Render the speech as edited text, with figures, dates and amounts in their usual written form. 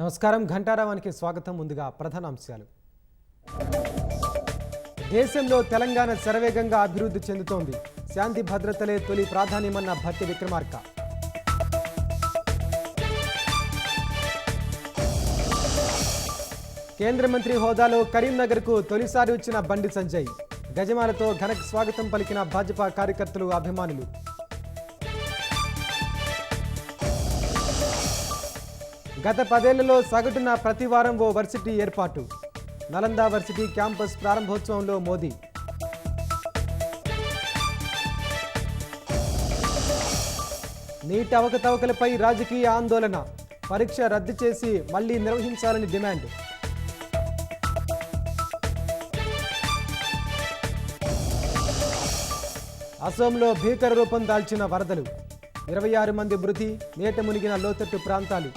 నమస్కారం ఘంటారావానికి స్వాగతం. ముందుగా ప్రధాన అంశాలు. దేశంలో తెలంగాణ శరవేగంగా అభివృద్ధి చెందుతోంది. శాంతి భద్రతలే తొలి ప్రాధాన్యమన్న భట్టి విక్రమార్క. కేంద్ర మంత్రి హోదాలో కరీంనగర్కు తొలిసారి వచ్చిన బండి సంజయ్. గజమాలతో ఘన స్వాగతం పలికిన భాజపా కార్యకర్తలు, అభిమానులు. గత 10 ఏళ్లలో సగటున ప్రతి వారం ఓ వర్సిటీ ఏర్పాటు. నలంద వర్సిటీ క్యాంపస్ ప్రారంభోత్సవంలో మోదీ. నీట్ అవకతవకలపై రాజకీయ ఆందోళన. పరీక్ష రద్దు చేసి మళ్లీ నిర్వహించాలని డిమాండ్. అసోంలో భీకర రూపం దాల్చిన వరదలు. 26 మంది మృతి, నీట మునిగిన లోతట్టు ప్రాంతాలు.